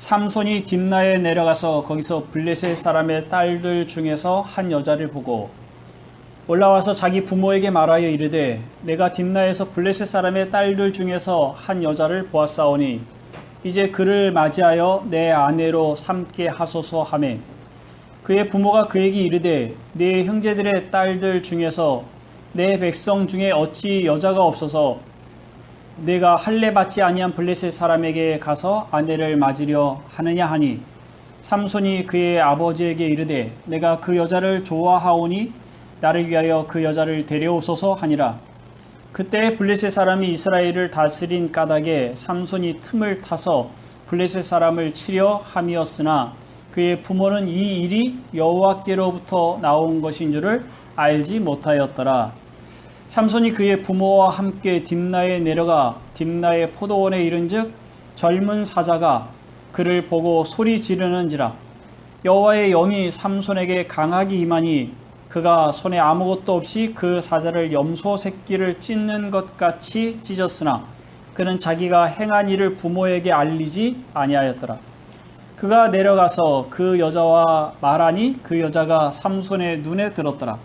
삼손이 딥나에 내려가서 거기서 블레셋 사람의 딸들 중에서 한 여자를 보고 올라와서 자기 부모에게 말하여 이르되 내가 딥나에서 블레셋 사람의 딸들 중에서 한 여자를 보았사오니 이제 그를 맞이하여 내 아내로 삼게 하소서 하매 그의 부모가 그에게 이르되 네 형제들의 딸들 중에서 내 백성 중에 어찌 여자가 없어서 내가 할례 받지 아니한 블레셋 사람에게 가서 아내를 맞으려 하느냐 하니 삼손이 그의 아버지에게 이르되 내가 그 여자를 좋아하오니 나를 위하여 그 여자를 데려오소서 하니라. 그때 블레셋 사람이 이스라엘을 다스린 까닭에 삼손이 틈을 타서 블레셋 사람을 치려 함이었으나 그의 부모는 이 일이 여호와께로부터 나온 것인 줄을 알지 못하였더라. 삼손이 그의 부모와 함께 딥나에 내려가 딥나의 포도원에 이른즉 젊은 사자가 그를 보고 소리 지르는지라. 여호와의 영이 삼손에게 강하게 임하니 그가 손에 아무것도 없이 그 사자를 염소 새끼를 찢는 것 같이 찢었으나 그는 자기가 행한 일을 부모에게 알리지 아니하였더라. 그가 내려가서 그 여자와 말하니 그 여자가 삼손의 눈에 들었더라.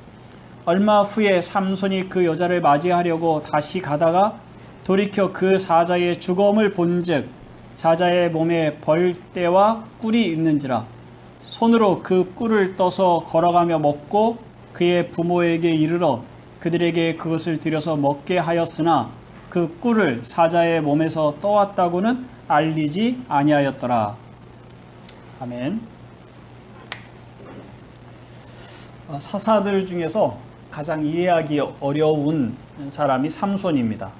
얼마 후에 삼손이 그 여자를 맞이하려고 다시 가다가 돌이켜 그 사자의 죽음을 본즉 사자의 몸에 벌떼와 꿀이 있는지라. 손으로 그 꿀을 떠서 걸어가며 먹고 그의 부모에게 이르러 그들에게 그것을 들여서 먹게 하였으나 그 꿀을 사자의 몸에서 떠왔다고는 알리지 아니하였더라. 아멘. 사사들 중에서 가장 이해하기 어려운 사람이 삼손입니다.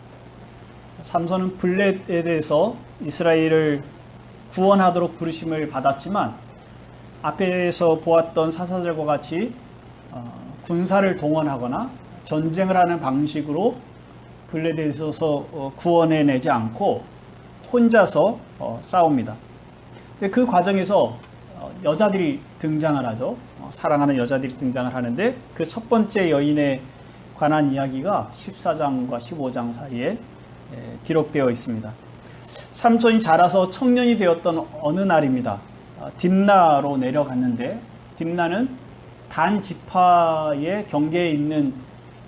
삼손은 블렛에 대해서 이스라엘을 구원하도록 부르심을 받았지만 앞에서 보았던 사사들과 같이 군사를 동원하거나 전쟁을 하는 방식으로 블렛에 있어서 구원해내지 않고 혼자서 싸웁니다. 그 과정에서 여자들이 등장을 하죠. 사랑하는 여자들이 등장을 하는데 그 첫 번째 여인에 관한 이야기가 14장과 15장 사이에 기록되어 있습니다. 삼손이 자라서 청년이 되었던 어느 날입니다. 딥나로 내려갔는데 딥나는 단 지파의 경계에 있는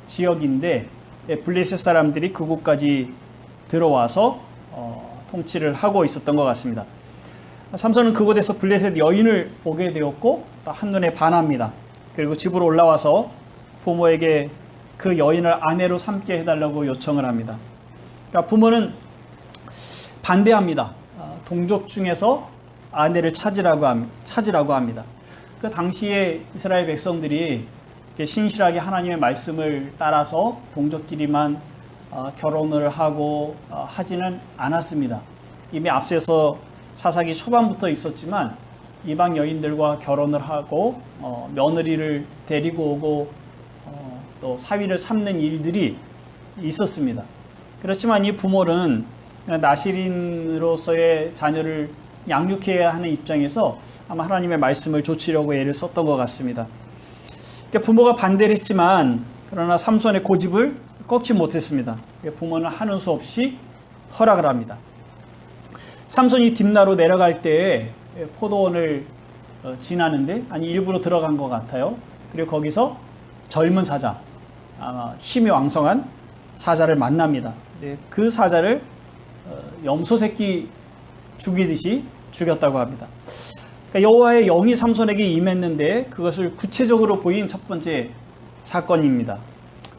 지역인데 블레셋 사람들이 그곳까지 들어와서 통치를 하고 있었던 것 같습니다. 삼손은 그곳에서 블레셋 여인을 보게 되었고 한눈에 반합니다. 그리고 집으로 올라와서 부모에게 그 여인을 아내로 삼게 해달라고 요청을 합니다. 그러니까 부모는 반대합니다. 동족 중에서 아내를 찾으라고 합니다. 그 당시에 이스라엘 백성들이 신실하게 하나님의 말씀을 따라서 동족끼리만 결혼을 하고 하지는 않았습니다. 이미 앞서서 사사기 초반부터 있었지만 이방 여인들과 결혼을 하고 며느리를 데리고 오고 또 사위를 삼는 일들이 있었습니다. 그렇지만 이 부모는 나실인으로서의 자녀를 양육해야 하는 입장에서 아마 하나님의 말씀을 조치려고 애를 썼던 것 같습니다. 그러니까 부모가 반대를 했지만 그러나 삼손의 고집을 꺾지 못했습니다. 부모는 하는 수 없이 허락을 합니다. 삼손이 딥나로 내려갈 때에 포도원을 지나는데 일부러 들어간 것 같아요. 그리고 거기서 젊은 사자, 힘이 왕성한 사자를 만납니다. 그 사자를 염소 새끼 죽이듯이 죽였다고 합니다. 그러니까 여호와의 영이 삼손에게 임했는데 그것을 구체적으로 보인 첫 번째 사건입니다.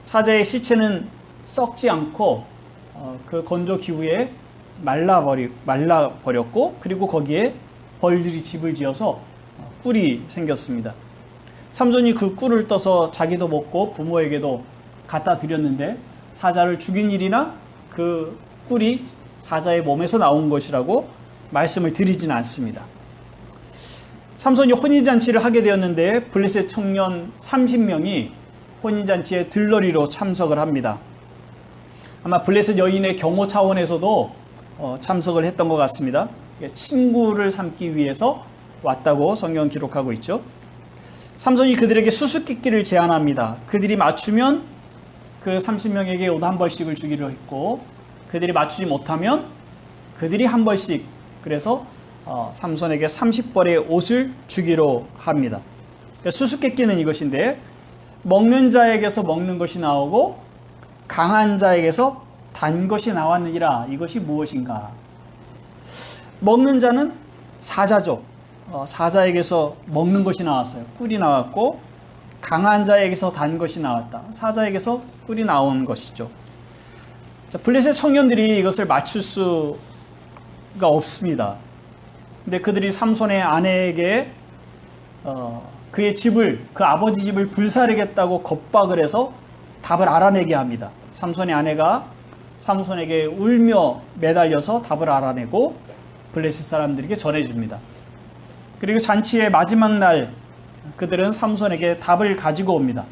사자의 시체는 썩지 않고 그 건조 기후에 말라버렸고 그리고 거기에 벌들이 집을 지어서 꿀이 생겼습니다. 삼손이 그 꿀을 떠서 자기도 먹고 부모에게도 갖다 드렸는데 사자를 죽인 일이나 그 꿀이 사자의 몸에서 나온 것이라고 말씀을 드리지는 않습니다. 삼손이 혼인잔치를 하게 되었는데 블레셋 청년 30명이 혼인잔치에 들러리로 참석을 합니다. 아마 블레셋 여인의 경호 차원에서도 참석을 했던 것 같습니다. 친구를 삼기 위해서 왔다고 성경은 기록하고 있죠. 삼손이 그들에게 수수께끼를 제안합니다. 그들이 맞추면 그 30명에게 옷 한 벌씩을 주기로 했고 그들이 맞추지 못하면 그들이 한 벌씩 그래서 삼손에게 30벌의 옷을 주기로 합니다. 그러니까 수수께끼는 이것인데, 먹는 자에게서 먹는 것이 나오고 강한 자에게서 단 것이 나왔느니라. 이것이 무엇인가? 먹는 자는 사자죠. 사자에게서 먹는 것이 나왔어요. 꿀이 나왔고, 강한 자에게서 단 것이 나왔다. 사자에게서 꿀이 나온 것이죠. 자, 블레셋 청년들이 이것을 맞출 수가 없습니다. 근데 그들이 삼손의 아내에게 그의 집을, 그 아버지 집을 불사르겠다고 겁박을 해서 답을 알아내게 합니다. 삼손의 아내가 삼손에게 울며 매달려서 답을 알아내고 블레셋 사람들에게 전해줍니다. 그리고 잔치의 마지막 날 그들은 삼손에게 답을 가지고 옵니다.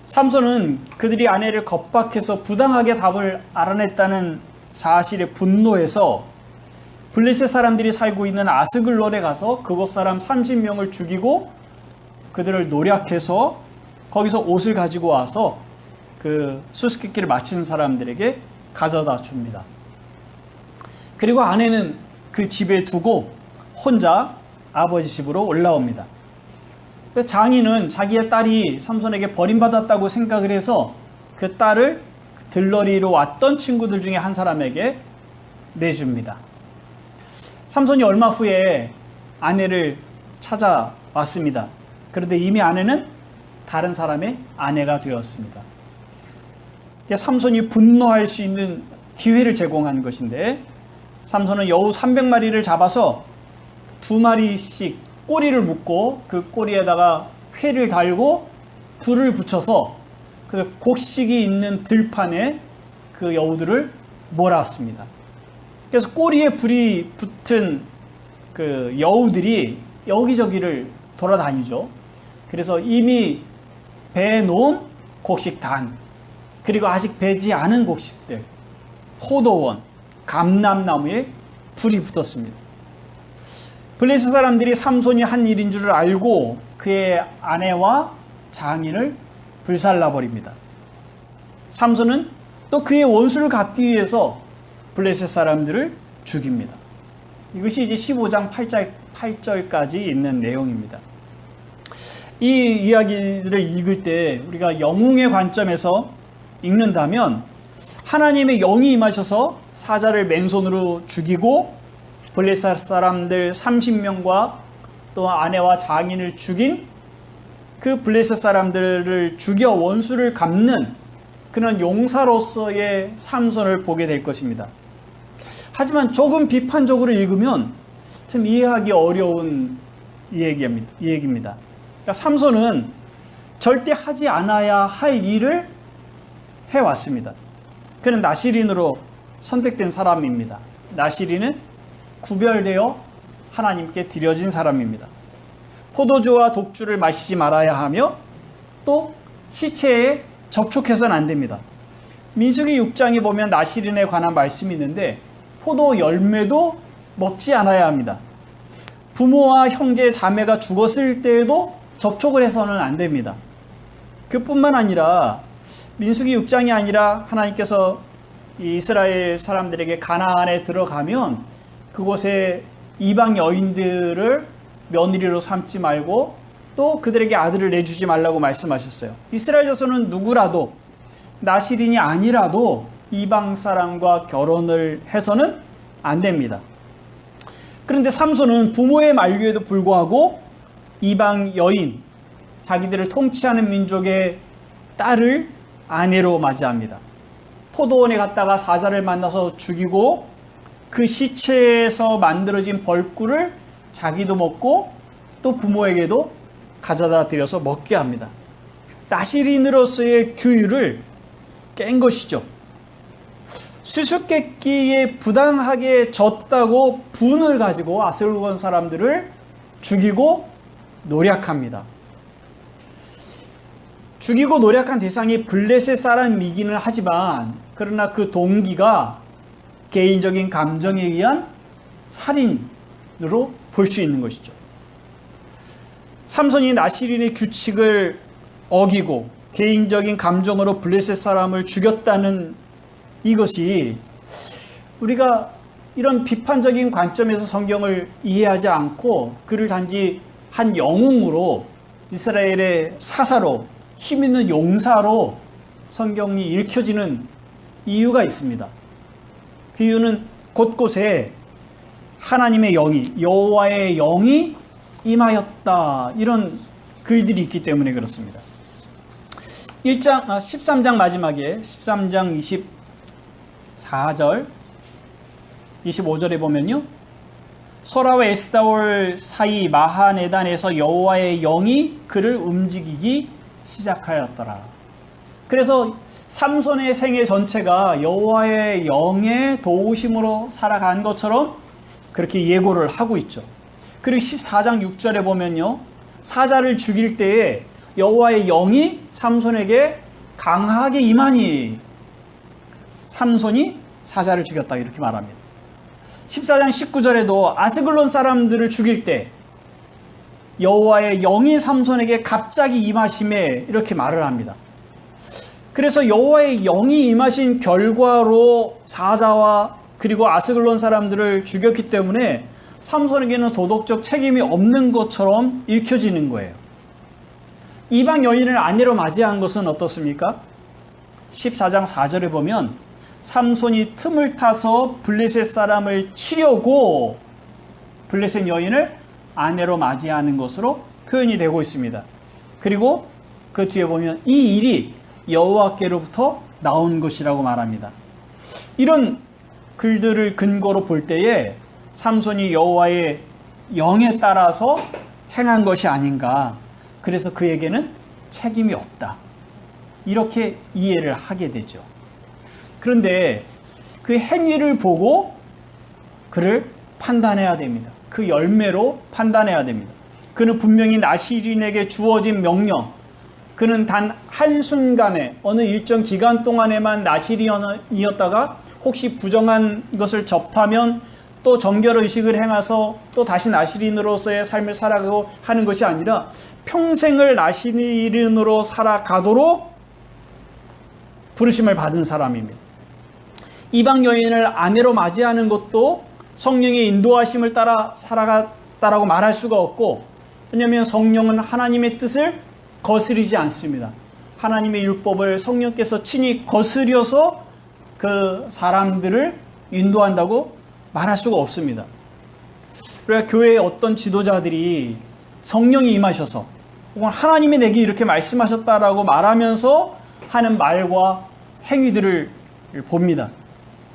삼손은 그들이 아내를 겁박해서 부당하게 답을 알아냈다는 사실에 분노해서 블레셋 사람들이 살고 있는 아스글론에 가서 그곳 사람 30명을 죽이고 그들을 노략해서 거기서 옷을 가지고 와서 그 수수께끼를 맞힌 사람들에게 가져다 줍니다. 그리고 아내는 그 집에 두고 혼자 아버지 집으로 올라옵니다. 장인은 자기의 딸이 삼손에게 버림받았다고 생각을 해서 그 딸을 들러리로 왔던 친구들 중에 한 사람에게 내줍니다. 삼손이 얼마 후에 아내를 찾아왔습니다. 그런데 이미 아내는 다른 사람의 아내가 되었습니다. 삼손이 분노할 수 있는 기회를 제공한 것인데, 삼손은 여우 300마리를 잡아서 2마리씩 꼬리를 묶고 그 꼬리에다가 회를 달고 불을 붙여서 그 곡식이 있는 들판에 그 여우들을 몰았습니다. 그래서 꼬리에 불이 붙은 그 여우들이 여기저기를 돌아다니죠. 그래서 이미 배에 놓은 곡식단, 그리고 아직 배지 않은 곡식들, 포도원, 감람나무에 불이 붙었습니다. 블레셋 사람들이 삼손이 한 일인 줄을 알고 그의 아내와 장인을 불살라버립니다. 삼손은 또 그의 원수를 갚기 위해서 블레셋 사람들을 죽입니다. 이것이 이제 15장 8절까지 있는 내용입니다. 이 이야기를 읽을 때 우리가 영웅의 관점에서 읽는다면, 하나님의 영이 임하셔서 사자를 맨손으로 죽이고 블레셋 사람들 30명과 또 아내와 장인을 죽인 그 블레셋 사람들을 죽여 원수를 갚는 그런 용사로서의 삼손을 보게 될 것입니다. 하지만 조금 비판적으로 읽으면 참 이해하기 어려운 얘기입니다. 그러니까 삼손은 절대 하지 않아야 할 일을 해왔습니다. 그는 나시린으로 선택된 사람입니다. 나시린은 구별되어 하나님께 드려진 사람입니다. 포도주와 독주를 마시지 말아야 하며 또 시체에 접촉해서는 안 됩니다. 민수기 6장에 보면 나시린에 관한 말씀이 있는데 포도 열매도 먹지 않아야 합니다. 부모와 형제, 자매가 죽었을 때에도 접촉을 해서는 안 됩니다. 그뿐만 아니라 민수기 6장이 아니라 하나님께서 이스라엘 사람들에게 가나안에 들어가면 그곳에 이방 여인들을 며느리로 삼지 말고 또 그들에게 아들을 내주지 말라고 말씀하셨어요. 이스라엘 자손은 누구라도, 나시린이 아니라도 이방 사람과 결혼을 해서는 안 됩니다. 그런데 삼손은 부모의 만류에도 불구하고 이방 여인, 자기들을 통치하는 민족의 딸을 아내로 맞이합니다. 포도원에 갔다가 사자를 만나서 죽이고 그 시체에서 만들어진 벌꿀을 자기도 먹고 또 부모에게도 가져다 드려서 먹게 합니다. 나시린으로서의 규율을 깬 것이죠. 수수께끼에 부당하게 졌다고 분을 가지고 아스글론 사람들을 죽이고 노략합니다. 죽이고 노략한 대상이 블레셋 사람이기는 하지만, 그러나 그 동기가 개인적인 감정에 의한 살인으로 볼 수 있는 것이죠. 삼손이 나시린의 규칙을 어기고 개인적인 감정으로 블레셋 사람을 죽였다는 이것이 우리가 이런 비판적인 관점에서 성경을 이해하지 않고 그를 단지 한 영웅으로, 이스라엘의 사사로, 힘있는 용사로 성경이 읽혀지는 이유가 있습니다. 그 이유는 곳곳에 하나님의 영이, 여호와의 영이 임하였다, 이런 글들이 있기 때문에 그렇습니다. 13장 마지막에 13장 24절 25절에 보면요, 소라와 에스다올 사이 마하네단에서 여호와의 영이 그를 움직이기 시작하였더라. 그래서 삼손의 생애 전체가 여호와의 영의 도우심으로 살아간 것처럼 그렇게 예고를 하고 있죠. 그리고 14장 6절에 보면요, 사자를 죽일 때에 여호와의 영이 삼손에게 강하게 임하니 삼손이 사자를 죽였다, 이렇게 말합니다. 14장 19절에도 아스글론 사람들을 죽일 때 여호와의 영이 삼손에게 갑자기 임하심에, 이렇게 말을 합니다. 그래서 여호와의 영이 임하신 결과로 사자와 그리고 아스글론 사람들을 죽였기 때문에 삼손에게는 도덕적 책임이 없는 것처럼 읽혀지는 거예요. 이방 여인을 아내로 맞이한 것은 어떻습니까? 14장 4절에 보면 삼손이 틈을 타서 블레셋 사람을 치려고 블레셋 여인을 아내로 맞이하는 것으로 표현이 되고 있습니다. 그리고 그 뒤에 보면 이 일이 여호와께로부터 나온 것이라고 말합니다. 이런 글들을 근거로 볼 때에 삼손이 여호와의 영에 따라서 행한 것이 아닌가, 그래서 그에게는 책임이 없다, 이렇게 이해를 하게 되죠. 그런데 그 행위를 보고 그를 판단해야 됩니다. 그 열매로 판단해야 됩니다. 그는 분명히 나시린에게 주어진 명령, 그는 단 한순간에 어느 일정 기간 동안에만 나시린이었다가 혹시 부정한 것을 접하면 또 정결의식을 행해서 또 다시 나시린으로서의 삶을 살아가고 하는 것이 아니라 평생을 나시린으로 살아가도록 부르심을 받은 사람입니다. 이방 여인을 아내로 맞이하는 것도 성령의 인도하심을 따라 살아갔다라고 말할 수가 없고, 왜냐하면 성령은 하나님의 뜻을 거스르지 않습니다. 하나님의 율법을 성령께서 친히 거스려서 그 사람들을 인도한다고 말할 수가 없습니다. 그러니까 교회의 어떤 지도자들이 성령이 임하셔서 혹은 하나님이 내게 이렇게 말씀하셨다라고 말하면서 하는 말과 행위들을 봅니다.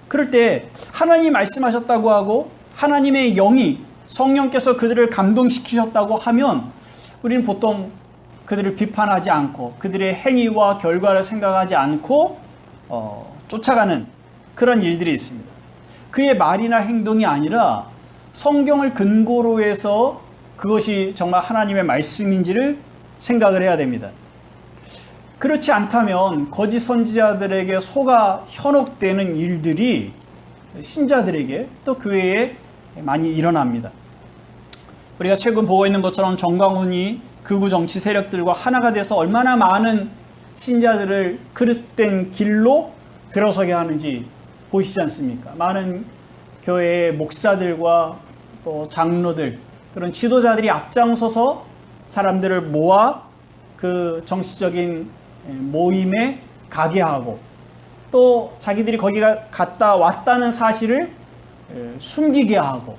그럴 때 하나님이 말씀하셨다고 하고 하나님의 영이, 성령께서 그들을 감동시키셨다고 하면 우리는 보통 그들을 비판하지 않고 그들의 행위와 결과를 생각하지 않고 쫓아가는 그런 일들이 있습니다. 그의 말이나 행동이 아니라 성경을 근거로 해서 그것이 정말 하나님의 말씀인지를 생각을 해야 됩니다. 그렇지 않다면 거짓 선지자들에게 속아 현혹되는 일들이 신자들에게 또 교회에 많이 일어납니다. 우리가 최근 보고 있는 것처럼 정광훈이 극우 정치 세력들과 하나가 돼서 얼마나 많은 신자들을 그릇된 길로 들어서게 하는지 보이시지 않습니까? 많은 교회의 목사들과 또 장로들, 그런 지도자들이 앞장서서 사람들을 모아 그 정치적인 모임에 가게 하고 또 자기들이 거기가 갔다 왔다는 사실을 숨기게 하고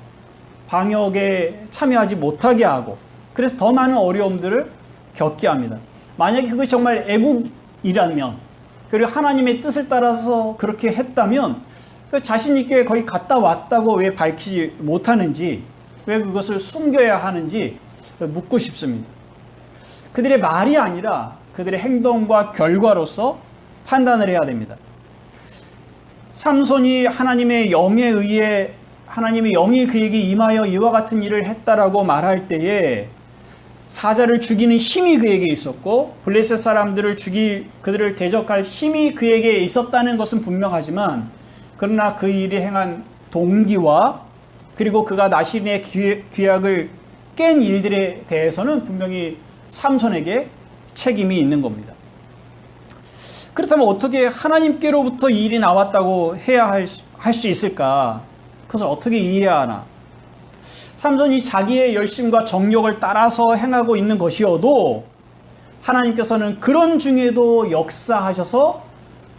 방역에 참여하지 못하게 하고, 그래서 더 많은 어려움들을 겪게 합니다. 만약에 그것이 정말 애국이라면, 그리고 하나님의 뜻을 따라서 그렇게 했다면 자신 있게 거기 갔다 왔다고 왜 밝히지 못하는지, 왜 그것을 숨겨야 하는지 묻고 싶습니다. 그들의 말이 아니라 그들의 행동과 결과로서 판단을 해야 됩니다. 삼손이 하나님의 영에 의해 하나님의 영이 그에게 임하여 이와 같은 일을 했다라고 말할 때에 사자를 죽이는 힘이 그에게 있었고 블레셋 사람들을 그들을 대적할 힘이 그에게 있었다는 것은 분명하지만, 그러나 그 일이 행한 동기와 그리고 그가 나시린의 규약을 깬 일들에 대해서는 분명히 삼손에게 책임이 있는 겁니다. 그렇다면 어떻게 하나님께로부터 이 일이 나왔다고 해야 할 수 있을까? 그것을 어떻게 이해해야 하나? 삼손이 자기의 열심과 정욕을 따라서 행하고 있는 것이어도 하나님께서는 그런 중에도 역사하셔서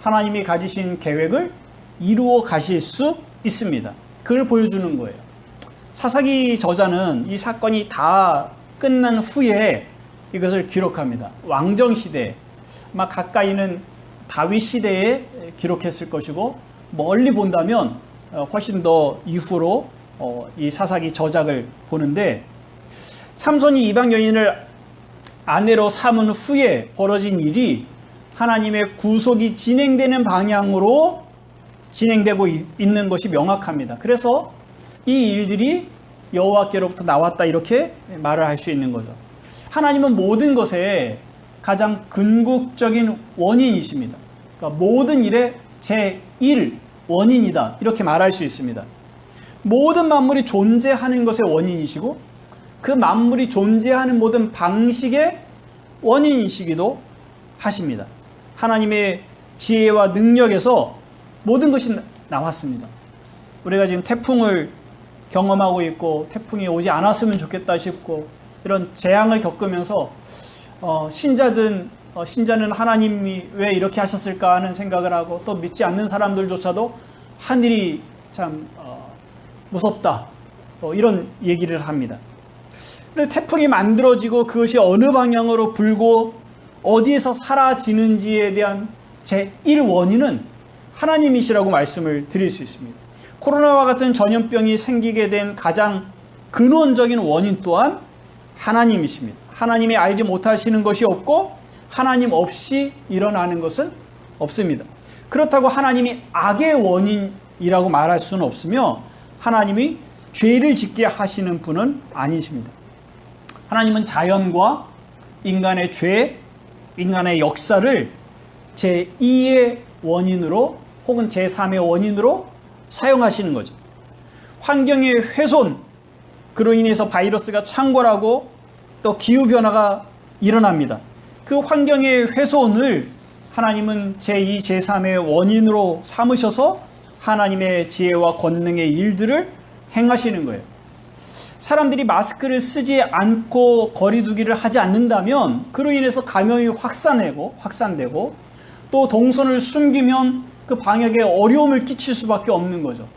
하나님이 가지신 계획을 이루어 가실 수 있습니다. 그걸 보여주는 거예요. 사사기 저자는 이 사건이 다 끝난 후에 이것을 기록합니다. 왕정시대, 아마 가까이는 다윗 시대에 기록했을 것이고 멀리 본다면 훨씬 더 이후로 이 사사기 저작을 보는데, 삼손이 이방 여인을 아내로 삼은 후에 벌어진 일이 하나님의 구속이 진행되는 방향으로 진행되고 있는 것이 명확합니다. 그래서 이 일들이 여호와께로부터 나왔다, 이렇게 말을 할 수 있는 거죠. 하나님은 모든 것의 가장 근국적인 원인이십니다. 그러니까 모든 일의 제1 원인이다, 이렇게 말할 수 있습니다. 모든 만물이 존재하는 것의 원인이시고 그 만물이 존재하는 모든 방식의 원인이시기도 하십니다. 하나님의 지혜와 능력에서 모든 것이 나왔습니다. 우리가 지금 태풍을 경험하고 있고 태풍이 오지 않았으면 좋겠다 싶고 이런 재앙을 겪으면서 신자는 하나님이 왜 이렇게 하셨을까 하는 생각을 하고, 또 믿지 않는 사람들조차도 하늘이 참 무섭다, 이런 얘기를 합니다. 그런데 태풍이 만들어지고 그것이 어느 방향으로 불고 어디에서 사라지는지에 대한 제1원인은 하나님이시라고 말씀을 드릴 수 있습니다. 코로나와 같은 전염병이 생기게 된 가장 근원적인 원인 또한 하나님이십니다. 하나님이 알지 못하시는 것이 없고 하나님 없이 일어나는 것은 없습니다. 그렇다고 하나님이 악의 원인이라고 말할 수는 없으며 하나님이 죄를 짓게 하시는 분은 아니십니다. 하나님은 자연과 인간의 죄, 인간의 역사를 제2의 원인으로 혹은 제3의 원인으로 사용하시는 거죠. 환경의 훼손, 그로 인해서 바이러스가 창궐하고 또 기후변화가 일어납니다. 그 환경의 훼손을 하나님은 제2, 제3의 원인으로 삼으셔서 하나님의 지혜와 권능의 일들을 행하시는 거예요. 사람들이 마스크를 쓰지 않고 거리두기를 하지 않는다면 그로 인해서 감염이 확산되고 또 동선을 숨기면 그 방역에 어려움을 끼칠 수밖에 없는 거죠.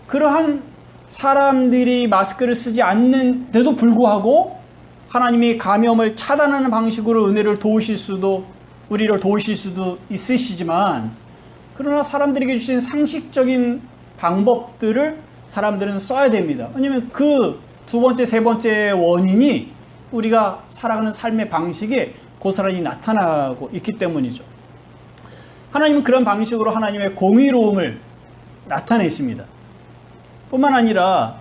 그러한 사람들이 마스크를 쓰지 않는데도 불구하고 하나님이 감염을 차단하는 방식으로 우리를 도우실 수도 있으시지만, 그러나 사람들에게 주신 상식적인 방법들을 사람들은 써야 됩니다. 왜냐하면 그 두 번째, 세 번째 원인이 우리가 살아가는 삶의 방식에 고스란히 나타나고 있기 때문이죠. 하나님은 그런 방식으로 하나님의 공의로움을 나타내십니다. 뿐만 아니라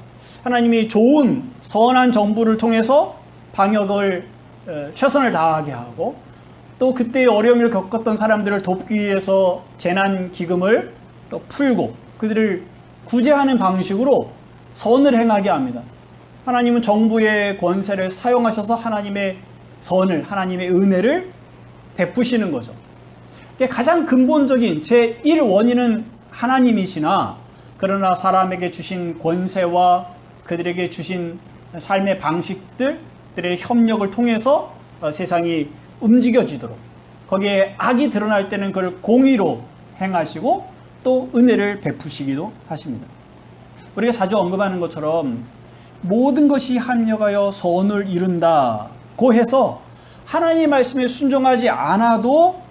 하나님이 좋은 선한 정부를 통해서 방역을 최선을 다하게 하고, 또 그때의 어려움을 겪었던 사람들을 돕기 위해서 재난기금을 또 풀고 그들을 구제하는 방식으로 선을 행하게 합니다. 하나님은 정부의 권세를 사용하셔서 하나님의 선을, 하나님의 은혜를 베푸시는 거죠. 가장 근본적인 제1원인은 하나님이시나, 그러나 사람에게 주신 권세와 그들에게 주신 삶의 방식들의 협력을 통해서 세상이 움직여지도록, 거기에 악이 드러날 때는 그걸 공의로 행하시고 또 은혜를 베푸시기도 하십니다. 우리가 자주 언급하는 것처럼 모든 것이 합력하여 선을 이룬다고 해서 하나님의 말씀에 순종하지 않아도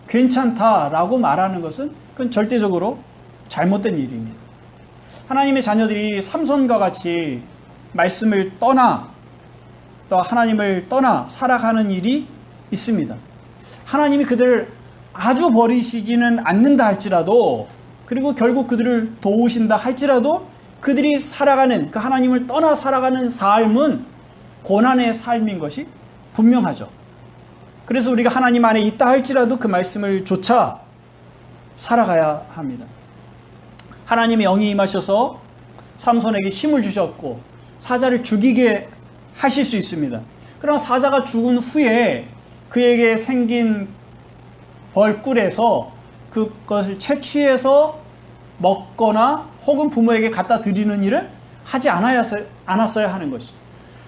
괜찮다라고 말하는 것은 그건 절대적으로 잘못된 일입니다. 하나님의 자녀들이 삼손과 같이 말씀을 떠나 또 하나님을 떠나 살아가는 일이 있습니다. 하나님이 그들을 아주 버리시지는 않는다 할지라도, 그리고 결국 그들을 도우신다 할지라도 그들이 살아가는, 그 하나님을 떠나 살아가는 삶은 고난의 삶인 것이 분명하죠. 그래서 우리가 하나님 안에 있다 할지라도 그 말씀을 조차 살아가야 합니다. 하나님의 영이 임하셔서 삼손에게 힘을 주셨고 사자를 죽이게 하실 수 있습니다. 그러나 사자가 죽은 후에 그에게 생긴 벌꿀에서 그것을 채취해서 먹거나 혹은 부모에게 갖다 드리는 일을 하지 않았어야 하는 것이죠.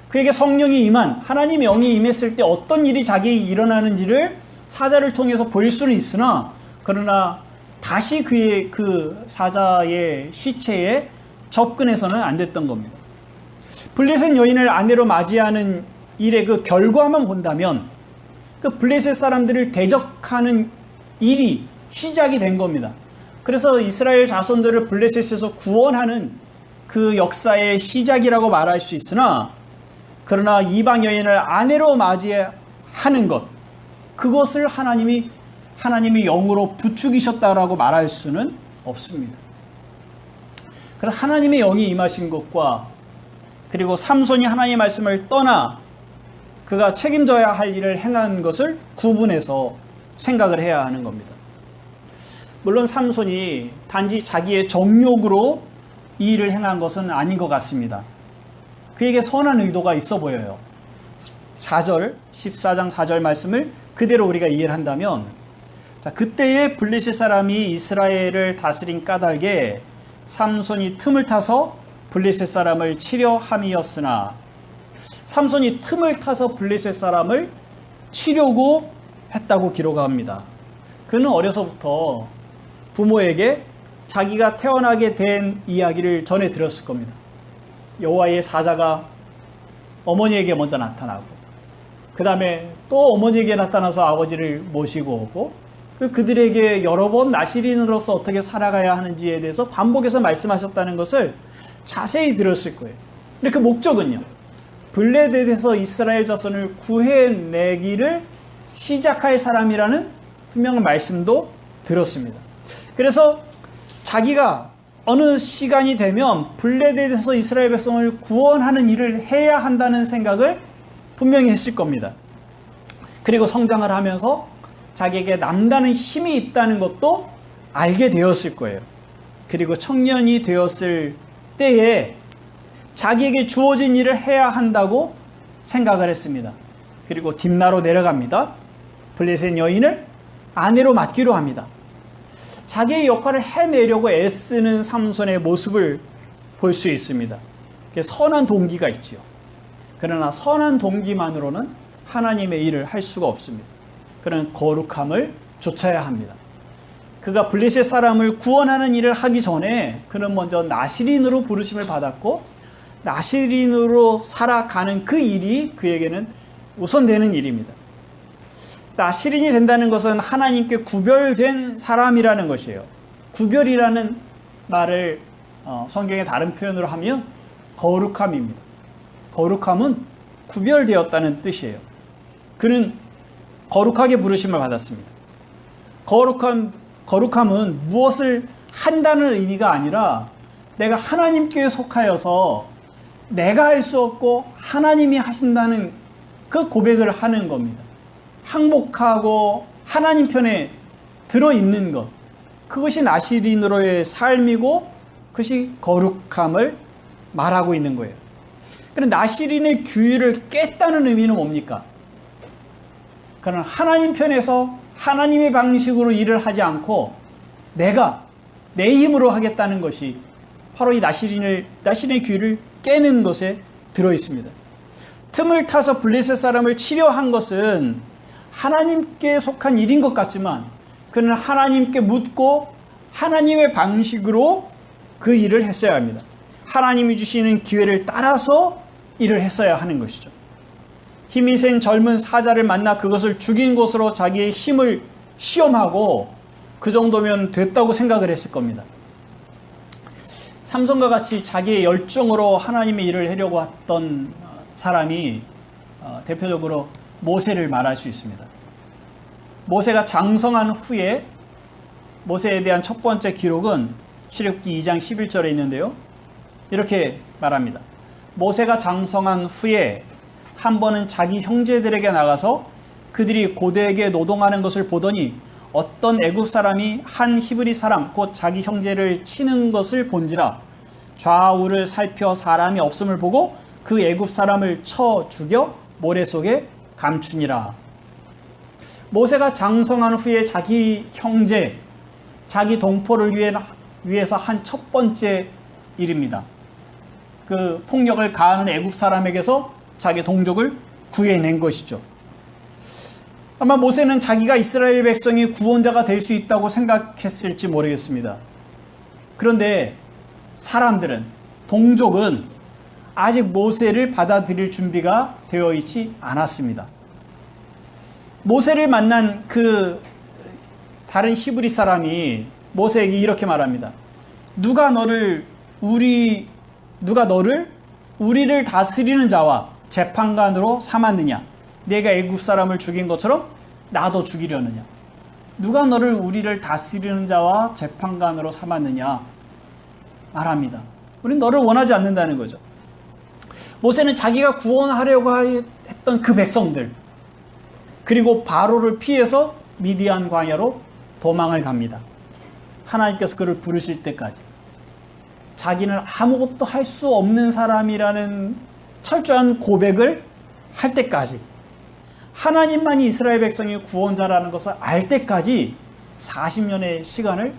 그에게 성령이 임한 하나님의 영이 임했을 때 어떤 일이 자기에게 일어나는지를 사자를 통해서 볼 수는 있으나 그러나 다시 그의 그 사자의 시체에 접근해서는 안 됐던 겁니다. 블레셋 여인을 아내로 맞이하는 일의 그 결과만 본다면 그 블레셋 사람들을 대적하는 일이 시작이 된 겁니다. 그래서 이스라엘 자손들을 블레셋에서 구원하는 그 역사의 시작이라고 말할 수 있으나 그러나 이방 여인을 아내로 맞이하는 것 그것을 하나님이 영으로 부추기셨다라고 말할 수는 없습니다. 그래서 하나님의 영이 임하신 것과 그리고 삼손이 하나님의 말씀을 떠나 그가 책임져야 할 일을 행한 것을 구분해서 생각을 해야 하는 겁니다. 물론 삼손이 단지 자기의 정욕으로 이 일을 행한 것은 아닌 것 같습니다. 그에게 선한 의도가 있어 보여요. 14장 4절 말씀을 그대로 우리가 이해를 한다면 자, 그때의 블레셋 사람이 이스라엘을 다스린 까닭에 삼손이 틈을 타서 블레셋 사람을 치려 함이었으나 삼손이 틈을 타서 블레셋 사람을 치려고 했다고 기록합니다. 그는 어려서부터 부모에게 자기가 태어나게 된 이야기를 전해 들었을 겁니다. 여호와의 사자가 어머니에게 먼저 나타나고 그 다음에 또 어머니에게 나타나서 아버지를 모시고 오고 그들에게 여러 번 나시린으로서 어떻게 살아가야 하는지에 대해서 반복해서 말씀하셨다는 것을 자세히 들었을 거예요. 근데 그 목적은요. 블레셋에서 이스라엘 자손을 구해내기를 시작할 사람이라는 분명한 말씀도 들었습니다. 그래서 자기가 어느 시간이 되면 블레셋에서 이스라엘 백성을 구원하는 일을 해야 한다는 생각을 분명히 했을 겁니다. 그리고 성장을 하면서 자기에게 남다른 힘이 있다는 것도 알게 되었을 거예요. 그리고 청년이 되었을 때에 자기에게 주어진 일을 해야 한다고 생각을 했습니다. 그리고 딥나로 내려갑니다. 블레셋 여인을 아내로 맡기로 합니다. 자기의 역할을 해내려고 애쓰는 삼손의 모습을 볼 수 있습니다. 선한 동기가 있지요. 그러나 선한 동기만으로는 하나님의 일을 할 수가 없습니다. 그런 거룩함을 좇아야 합니다. 그가 블레셋 사람을 구원하는 일을 하기 전에 그는 먼저 나시린으로 부르심을 받았고 나시린으로 살아가는 그 일이 그에게는 우선되는 일입니다. 나시린이 된다는 것은 하나님께 구별된 사람이라는 것이에요. 구별이라는 말을 성경의 다른 표현으로 하면 거룩함입니다. 거룩함은 구별되었다는 뜻이에요. 그는 거룩하게 부르심을 받았습니다. 거룩함은 무엇을 한다는 의미가 아니라 내가 하나님께 속하여서 내가 할 수 없고 하나님이 하신다는 그 고백을 하는 겁니다. 항복하고 하나님 편에 들어있는 것. 그것이 나시린으로의 삶이고 그것이 거룩함을 말하고 있는 거예요. 그런데 나시린의 규율을 깼다는 의미는 뭡니까? 그러나 하나님 편에서 하나님의 방식으로 일을 하지 않고 내가 내 힘으로 하겠다는 것이 바로 이 나시린의 규율을 깨는 것에 들어있습니다. 틈을 타서 블레셋 사람을 치려한 것은 하나님께 속한 일인 것 같지만 그는 하나님께 묻고 하나님의 방식으로 그 일을 했어야 합니다. 하나님이 주시는 기회를 따라서 일을 했어야 하는 것이죠. 힘이 센 젊은 사자를 만나 그것을 죽인 것으로 자기의 힘을 시험하고 그 정도면 됐다고 생각을 했을 겁니다. 삼손과 같이 자기의 열정으로 하나님의 일을 하려고 했던 사람이 대표적으로 모세를 말할 수 있습니다. 모세가 장성한 후에 모세에 대한 첫 번째 기록은 출애굽기 2장 11절에 있는데요. 이렇게 말합니다. 모세가 장성한 후에 한 번은 자기 형제들에게 나가서 그들이 고대에게 노동하는 것을 보더니 어떤 애굽 사람이 한 히브리 사람 곧 자기 형제를 치는 것을 본지라 좌우를 살펴 사람이 없음을 보고 그 애굽 사람을 쳐 죽여 모래 속에 감추니라. 모세가 장성한 후에 자기 형제, 자기 동포를 위해 위해서 한 첫 번째 일입니다. 그 폭력을 가하는 애굽 사람에게서 자기 동족을 구해낸 것이죠. 아마 모세는 자기가 이스라엘 백성의 구원자가 될 수 있다고 생각했을지 모르겠습니다. 그런데 사람들은, 동족은 아직 모세를 받아들일 준비가 되어 있지 않았습니다. 모세를 만난 그 다른 히브리 사람이 모세에게 이렇게 말합니다. 누가 너를 우리를 다스리는 자와 재판관으로 삼았느냐? 내가 애굽 사람을 죽인 것처럼 나도 죽이려느냐? 누가 너를 우리를 다스리는 자와 재판관으로 삼았느냐? 말합니다. 우린 너를 원하지 않는다는 거죠. 모세는 자기가 구원하려고 했던 그 백성들, 그리고 바로를 피해서 미디안 광야로 도망을 갑니다. 하나님께서 그를 부르실 때까지. 자기는 아무것도 할 수 없는 사람이라는 철저한 고백을 할 때까지, 하나님만이 이스라엘 백성의 구원자라는 것을 알 때까지 40년의 시간을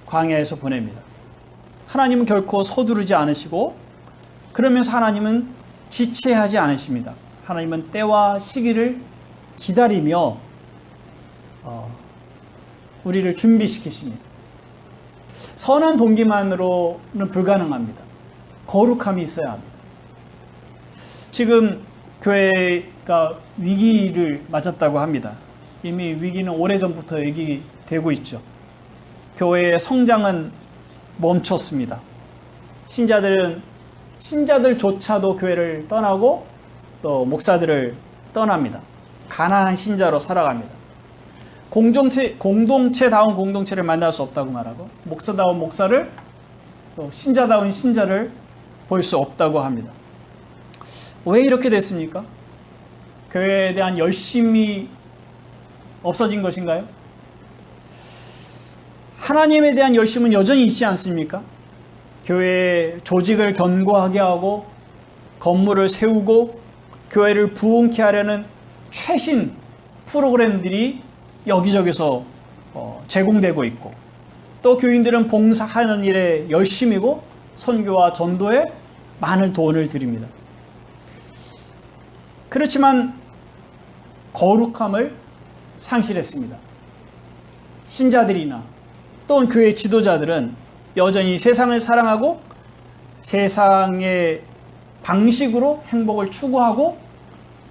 광야에서 보냅니다. 하나님은 결코 서두르지 않으시고, 그러면서 하나님은 지체하지 않으십니다. 하나님은 때와 시기를 기다리며 우리를 준비시키십니다. 선한 동기만으로는 불가능합니다. 거룩함이 있어야 합니다. 지금 교회가 위기를 맞았다고 합니다. 이미 위기는 오래전부터 얘기되고 있죠. 교회의 성장은 멈췄습니다. 신자들조차도 교회를 떠나고 또 목사들을 떠납니다. 가난한 신자로 살아갑니다. 공동체다운 공동체를 만날 수 없다고 말하고, 목사다운 목사를, 또 신자다운 신자를 볼 수 없다고 합니다. 왜 이렇게 됐습니까? 교회에 대한 열심이 없어진 것인가요? 하나님에 대한 열심은 여전히 있지 않습니까? 교회 조직을 견고하게 하고 건물을 세우고 교회를 부흥케 하려는 최신 프로그램들이 여기저기서 제공되고 있고, 또 교인들은 봉사하는 일에 열심이고 선교와 전도에 많은 돈을 들입니다. 그렇지만 거룩함을 상실했습니다. 신자들이나 또는 교회 지도자들은 여전히 세상을 사랑하고 세상의 방식으로 행복을 추구하고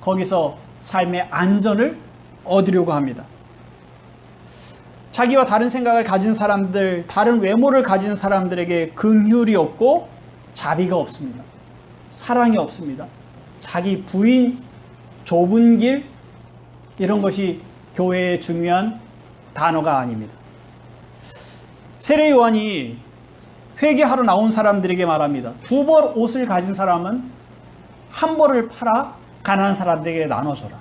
거기서 삶의 안전을 얻으려고 합니다. 자기와 다른 생각을 가진 사람들, 다른 외모를 가진 사람들에게 긍휼이 없고 자비가 없습니다. 사랑이 없습니다. 자기 부인, 좁은 길, 이런 것이 교회의 중요한 단어가 아닙니다. 세례 요한이 회개하러 나온 사람들에게 말합니다. 2벌 옷을 가진 사람은 1벌을 팔아 가난한 사람들에게 나눠줘라.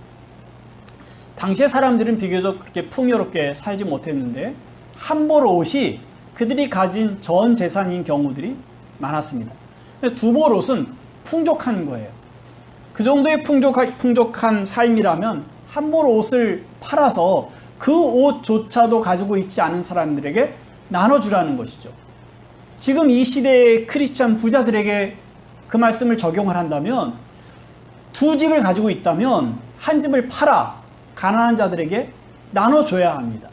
당시의 사람들은 비교적 그렇게 풍요롭게 살지 못했는데 1벌 옷이 그들이 가진 전 재산인 경우들이 많았습니다. 2벌 옷은 풍족한 거예요. 그 정도의 풍족한 삶이라면 1벌 옷을 팔아서 그 옷조차도 가지고 있지 않은 사람들에게 나눠주라는 것이죠. 지금 이 시대의 크리스찬 부자들에게 그 말씀을 적용을 한다면, 2집을 가지고 있다면 1집을 팔아 가난한 자들에게 나눠줘야 합니다.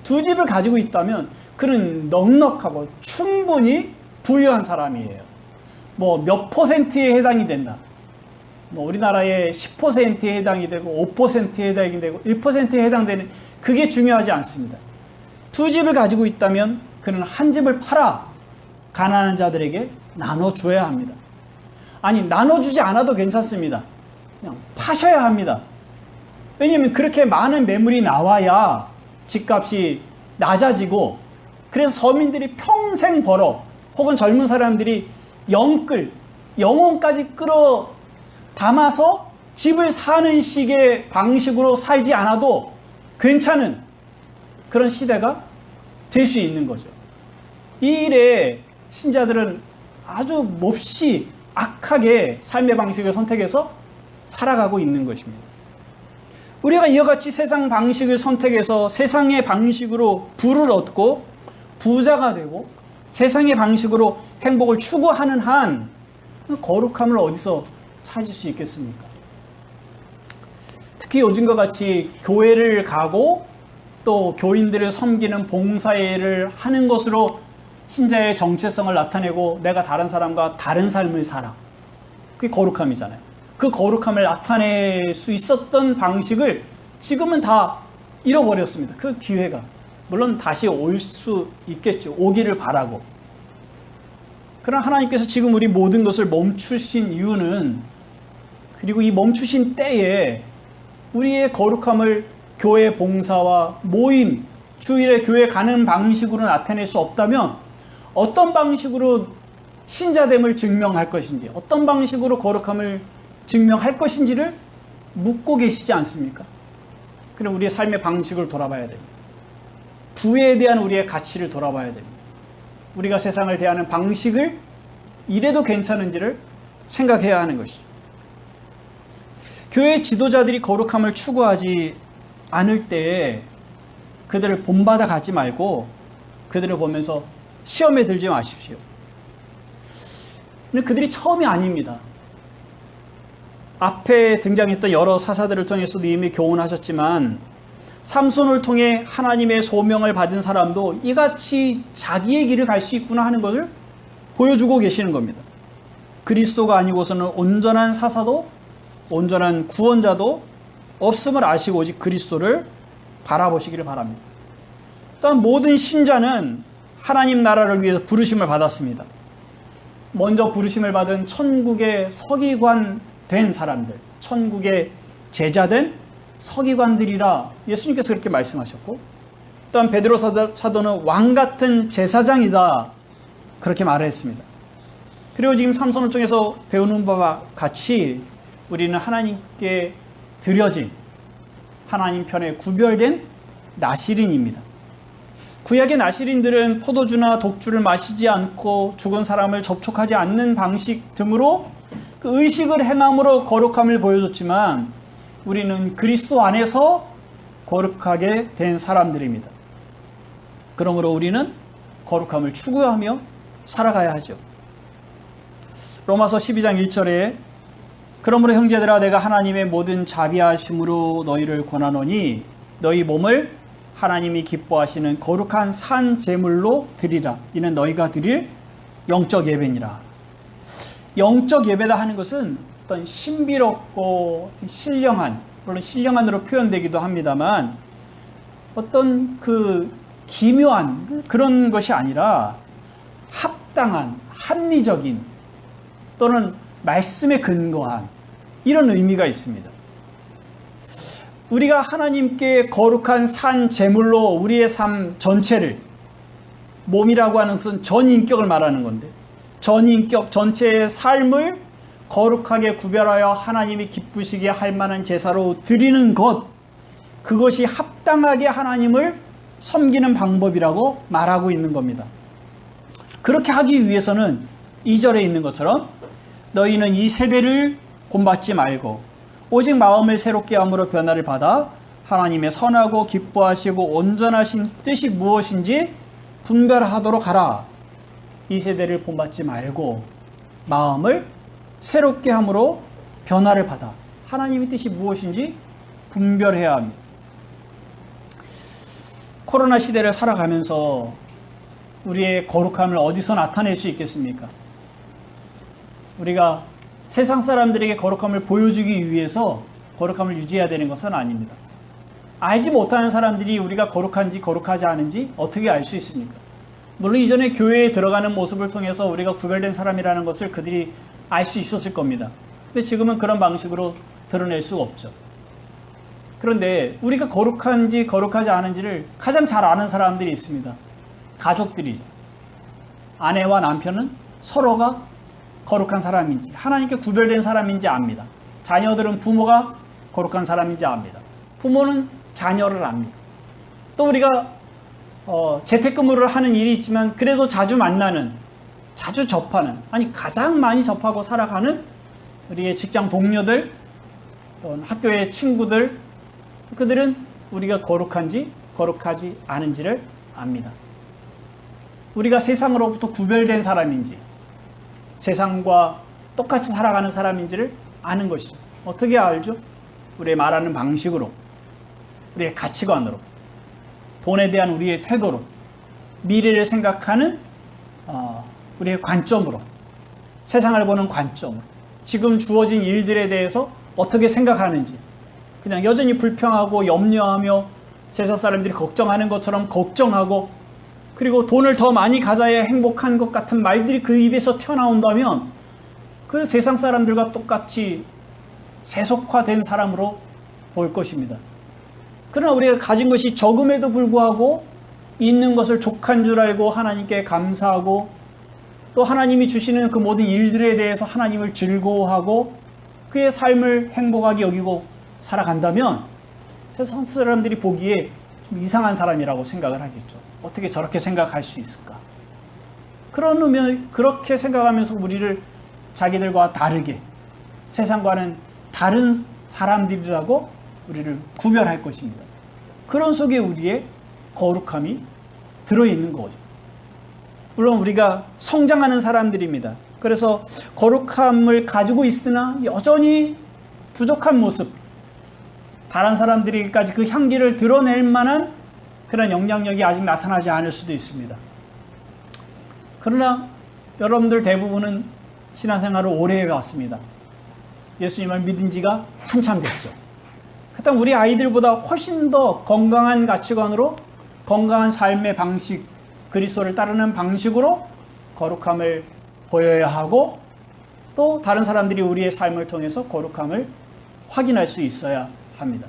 2집을 가지고 있다면 그는 넉넉하고 충분히 부유한 사람이에요. 뭐 몇 퍼센트에 해당이 된다. 뭐 우리나라의 10%에 해당이 되고 5%에 해당이 되고 1%에 해당되는, 그게 중요하지 않습니다. 2집을 가지고 있다면 그는 1집을 팔아 가난한 자들에게 나눠줘야 합니다. 아니, 나눠주지 않아도 괜찮습니다. 그냥 파셔야 합니다. 왜냐하면 그렇게 많은 매물이 나와야 집값이 낮아지고, 그래서 서민들이 평생 벌어, 혹은 젊은 사람들이 영혼까지 끌어 담아서 집을 사는 식의 방식으로 살지 않아도 괜찮은 그런 시대가 될 수 있는 거죠. 이 일에 신자들은 아주 몹시 악하게 삶의 방식을 선택해서 살아가고 있는 것입니다. 우리가 이와 같이 세상 방식을 선택해서 세상의 방식으로 부를 얻고 부자가 되고 세상의 방식으로 행복을 추구하는 한 거룩함을 어디서 찾을 수 있겠습니까? 특히 요즘과 같이 교회를 가고 또 교인들을 섬기는 봉사일을 하는 것으로 신자의 정체성을 나타내고 내가 다른 사람과 다른 삶을 살아. 그게 거룩함이잖아요. 그 거룩함을 나타낼 수 있었던 방식을 지금은 다 잃어버렸습니다. 그 기회가. 물론 다시 올 수 있겠죠. 오기를 바라고. 그러나 하나님께서 지금 우리 모든 것을 멈추신 이유는, 그리고 이 멈추신 때에 우리의 거룩함을 교회 봉사와 모임, 주일에 교회 가는 방식으로 나타낼 수 없다면 어떤 방식으로 신자됨을 증명할 것인지, 어떤 방식으로 거룩함을 증명할 것인지를 묻고 계시지 않습니까? 그럼 우리의 삶의 방식을 돌아봐야 됩니다. 부에 대한 우리의 가치를 돌아봐야 됩니다. 우리가 세상을 대하는 방식을 이래도 괜찮은지를 생각해야 하는 것이죠. 교회 지도자들이 거룩함을 추구하지 않을 때에 그들을 본받아 가지 말고 그들을 보면서 시험에 들지 마십시오. 근데 그들이 처음이 아닙니다. 앞에 등장했던 여러 사사들을 통해서도 이미 교훈하셨지만 삼손을 통해 하나님의 소명을 받은 사람도 이같이 자기의 길을 갈 수 있구나 하는 것을 보여주고 계시는 겁니다. 그리스도가 아니고서는 온전한 사사도 온전한 구원자도 없음을 아시고 오직 그리스도를 바라보시기를 바랍니다. 또한 모든 신자는 하나님 나라를 위해서 부르심을 받았습니다. 먼저 부르심을 받은 천국의 서기관 된 사람들, 천국의 제자된 서기관들이라 예수님께서 그렇게 말씀하셨고, 또한 베드로 사도는 왕 같은 제사장이다 그렇게 말을 했습니다. 그리고 지금 삼손을 통해서 배우는 바와 같이 우리는 하나님께 드려진, 하나님 편에 구별된 나시린입니다. 구약의 나시린들은 포도주나 독주를 마시지 않고 죽은 사람을 접촉하지 않는 방식 등으로 그 의식을 행함으로 거룩함을 보여줬지만 우리는 그리스도 안에서 거룩하게 된 사람들입니다. 그러므로 우리는 거룩함을 추구하며 살아가야 하죠. 로마서 12장 1절에 그러므로 형제들아 내가 하나님의 모든 자비하심으로 너희를 권하노니 너희 몸을 하나님이 기뻐하시는 거룩한 산 제물로 드리라. 이는 너희가 드릴 영적 예배니라. 영적 예배다 하는 것은 어떤 신비롭고 신령한, 물론 신령한으로 표현되기도 합니다만 어떤 그 기묘한 그런 것이 아니라 합당한, 합리적인 또는 말씀에 근거한 이런 의미가 있습니다. 우리가 하나님께 거룩한 산 제물로 우리의 삶 전체를, 몸이라고 하는 것은 전인격을 말하는 건데 전인격 전체의 삶을 거룩하게 구별하여 하나님이 기쁘시게 할 만한 제사로 드리는 것, 그것이 합당하게 하나님을 섬기는 방법이라고 말하고 있는 겁니다. 그렇게 하기 위해서는 2절에 있는 것처럼 너희는 이 세대를 본받지 말고 오직 마음을 새롭게 함으로 변화를 받아 하나님의 선하고 기뻐하시고 온전하신 뜻이 무엇인지 분별하도록 하라. 이 세대를 본받지 말고 마음을 새롭게 함으로 변화를 받아 하나님의 뜻이 무엇인지 분별해야 합니다. 코로나 시대를 살아가면서 우리의 거룩함을 어디서 나타낼 수 있겠습니까? 우리가 세상 사람들에게 거룩함을 보여주기 위해서 거룩함을 유지해야 되는 것은 아닙니다. 알지 못하는 사람들이 우리가 거룩한지 거룩하지 않은지 어떻게 알 수 있습니까? 물론 이전에 교회에 들어가는 모습을 통해서 우리가 구별된 사람이라는 것을 그들이 알 수 있었을 겁니다. 근데 지금은 그런 방식으로 드러낼 수가 없죠. 그런데 우리가 거룩한지 거룩하지 않은지를 가장 잘 아는 사람들이 있습니다. 가족들이죠. 아내와 남편은 서로가 거룩한 사람인지 하나님께 구별된 사람인지 압니다. 자녀들은 부모가 거룩한 사람인지 압니다. 부모는 자녀를 압니다. 또 우리가 재택근무를 하는 일이 있지만 그래도 자주 만나는, 자주 접하는, 아니 가장 많이 접하고 살아가는 우리의 직장 동료들, 또는 학교의 친구들, 그들은 우리가 거룩한지 거룩하지 않은지를 압니다. 우리가 세상으로부터 구별된 사람인지, 세상과 똑같이 살아가는 사람인지를 아는 것이죠. 어떻게 알죠? 우리의 말하는 방식으로, 우리의 가치관으로, 돈에 대한 우리의 태도로, 미래를 생각하는 우리의 관점으로, 세상을 보는 관점으로, 지금 주어진 일들에 대해서 어떻게 생각하는지, 그냥 여전히 불평하고 염려하며 세상 사람들이 걱정하는 것처럼 걱정하고, 그리고 돈을 더 많이 가져야 행복한 것 같은 말들이 그 입에서 튀어나온다면 그 세상 사람들과 똑같이 세속화된 사람으로 볼 것입니다. 그러나 우리가 가진 것이 적음에도 불구하고 있는 것을 족한 줄 알고 하나님께 감사하고, 또 하나님이 주시는 그 모든 일들에 대해서 하나님을 즐거워하고 그의 삶을 행복하게 여기고 살아간다면 세상 사람들이 보기에 좀 이상한 사람이라고 생각을 하겠죠. 어떻게 저렇게 생각할 수 있을까? 그러면 그렇게 생각하면서 우리를 자기들과 다르게, 세상과는 다른 사람들이라고 우리를 구별할 것입니다. 그런 속에 우리의 거룩함이 들어있는 거죠. 물론 우리가 성장하는 사람들입니다. 그래서 거룩함을 가지고 있으나 여전히 부족한 모습, 다른 사람들에게까지 그 향기를 드러낼 만한 그런 영향력이 아직 나타나지 않을 수도 있습니다. 그러나 여러분들 대부분은 신앙생활을 오래 해왔습니다. 예수님을 믿은 지가 한참 됐죠. 그렇다면 우리 아이들보다 훨씬 더 건강한 가치관으로, 건강한 삶의 방식, 그리스도를 따르는 방식으로 거룩함을 보여야 하고, 또 다른 사람들이 우리의 삶을 통해서 거룩함을 확인할 수 있어야 합니다.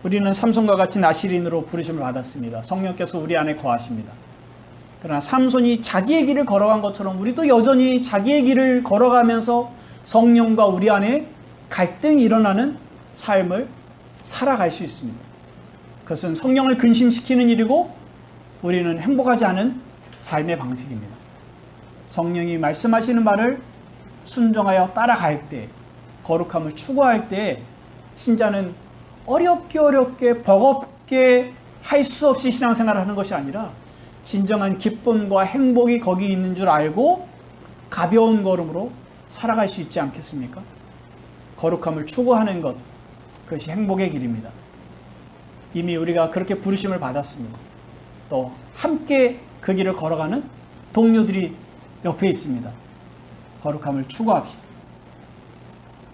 우리는 삼손과 같이 나시린으로 부르심을 받았습니다. 성령께서 우리 안에 거하십니다. 그러나 삼손이 자기의 길을 걸어간 것처럼 우리도 여전히 자기의 길을 걸어가면서 성령과 우리 안에 갈등이 일어나는 삶을 살아갈 수 있습니다. 그것은 성령을 근심시키는 일이고 우리는 행복하지 않은 삶의 방식입니다. 성령이 말씀하시는 말을 순종하여 따라갈 때, 거룩함을 추구할 때 신자는 어렵게 버겁게 할 수 없이 신앙생활을 하는 것이 아니라 진정한 기쁨과 행복이 거기 있는 줄 알고 가벼운 걸음으로 살아갈 수 있지 않겠습니까? 거룩함을 추구하는 것, 그것이 행복의 길입니다. 이미 우리가 그렇게 부르심을 받았습니다. 또 함께 그 길을 걸어가는 동료들이 옆에 있습니다. 거룩함을 추구합시다.